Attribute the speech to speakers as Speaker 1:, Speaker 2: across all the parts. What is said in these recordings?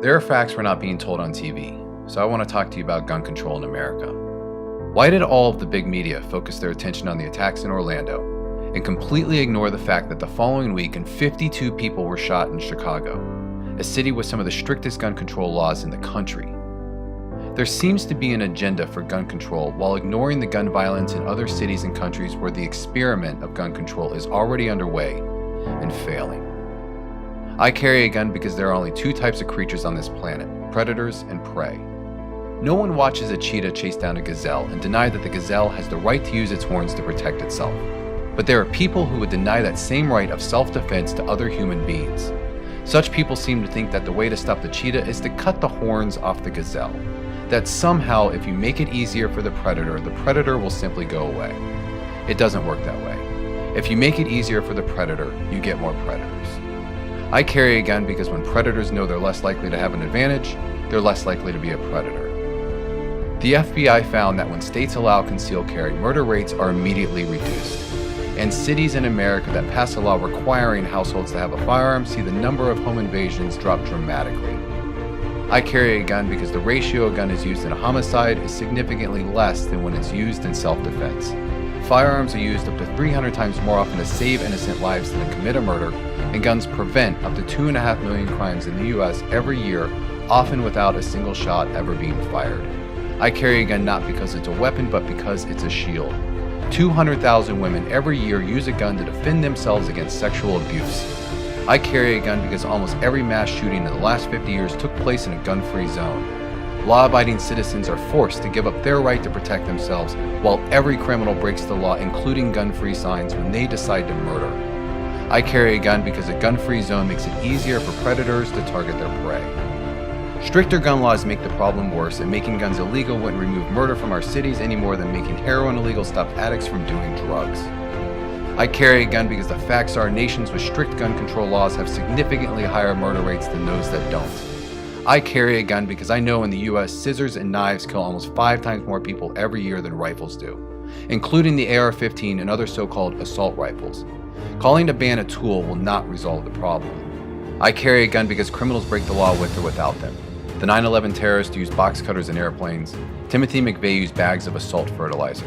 Speaker 1: There are facts we're not being told on TV, so I want to talk to you about gun control in America. Why did all of the big media focus their attention on the attacks in Orlando and completely ignore the fact that the following weekend 52 people were shot in Chicago, a city with some of the strictest gun control laws in the country? There seems to be an agenda for gun control while ignoring the gun violence in other cities and countries where the experiment of gun control is already underway and failing. I carry a gun because there are only two types of creatures on this planet, predators and prey. No one watches a cheetah chase down a gazelle and deny that the gazelle has the right to use its horns to protect itself. But there are people who would deny that same right of self-defense to other human beings. Such people seem to think that the way to stop the cheetah is to cut the horns off the gazelle. That somehow if you make it easier for the predator will simply go away. It doesn't work that way. If you make it easier for the predator, you get more predators. I carry a gun because when predators know they're less likely to have an advantage, they're less likely to be a predator. The FBI found that when states allow concealed carry, murder rates are immediately reduced. And cities in America that pass a law requiring households to have a firearm see the number of home invasions drop dramatically. I carry a gun because the ratio a gun is used in a homicide is significantly less than when it's used in self-defense. Firearms are used up to 300 times more often to save innocent lives than to commit a murder, and guns prevent up to 2.5 million crimes in the US every year, often without a single shot ever being fired. I carry a gun not because it's a weapon, but because it's a shield. 200,000 women every year use a gun to defend themselves against sexual abuse. I carry a gun because almost every mass shooting in the last 50 years took place in a gun-free zone. Law-abiding citizens are forced to give up their right to protect themselves, while every criminal breaks the law, including gun-free signs, when they decide to murder. I carry a gun because a gun-free zone makes it easier for predators to target their prey. Stricter gun laws make the problem worse, and making guns illegal wouldn't remove murder from our cities any more than making heroin illegal stopped addicts from doing drugs. I carry a gun because the facts are nations with strict gun control laws have significantly higher murder rates than those that don't. I carry a gun because I know in the US, scissors and knives kill almost 5 times more people every year than rifles do, including the AR-15 and other so-called assault rifles. Calling a ban a tool will not resolve the problem. I carry a gun because criminals break the law with or without them. The 9/11 terrorists used box cutters in airplanes. Timothy McVeigh used bags of assault fertilizer.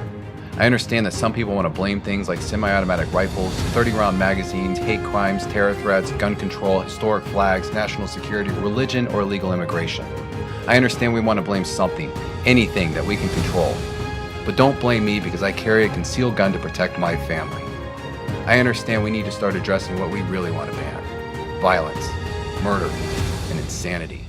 Speaker 1: I understand that some people want to blame things like semi-automatic rifles, 30-round magazines, hate crimes, terror threats, gun control, historic flags, national security, religion, or illegal immigration. I understand we want to blame something, anything that we can control. But don't blame me because I carry a concealed gun to protect my family. I understand we need to start addressing what we really want to ban: violence, murder, and insanity.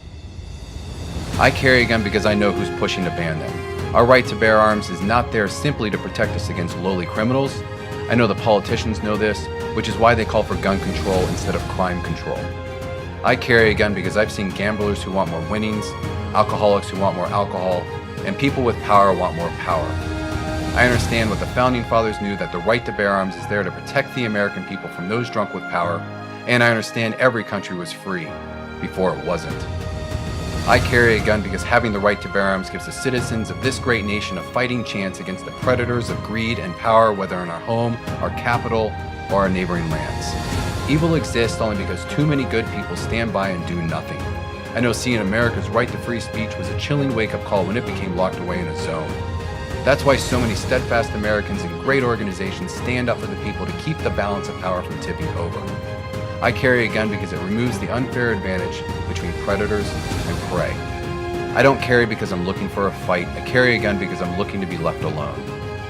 Speaker 1: I carry a gun because I know who's pushing to ban them. Our right to bear arms is not there simply to protect us against lowly criminals. I know the politicians know this, which is why they call for gun control instead of crime control. I carry a gun because I've seen gamblers who want more winnings, alcoholics who want more alcohol, and people with power want more power. I understand what the Founding Fathers knew, that the right to bear arms is there to protect the American people from those drunk with power, and I understand every country was free before it wasn't. I carry a gun because having the right to bear arms gives the citizens of this great nation a fighting chance against the predators of greed and power, whether in our home, our capital, or our neighboring lands. Evil exists only because too many good people stand by and do nothing. I know seeing America's right to free speech was a chilling wake-up call when it became locked away in a zone. That's why so many steadfast Americans and great organizations stand up for the people to keep the balance of power from tipping over. I carry a gun because it removes the unfair advantage between predators and prey. I don't carry because I'm looking for a fight. I carry a gun because I'm looking to be left alone.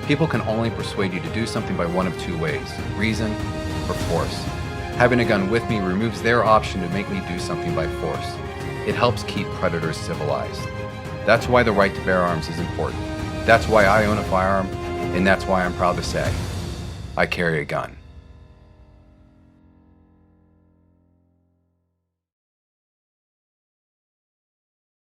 Speaker 1: People can only persuade you to do something by one of two ways: reason or force. Having a gun with me removes their option to make me do something by force. It helps keep predators civilized. That's why the right to bear arms is important. That's why I own a firearm, and that's why I'm proud to say I carry a gun.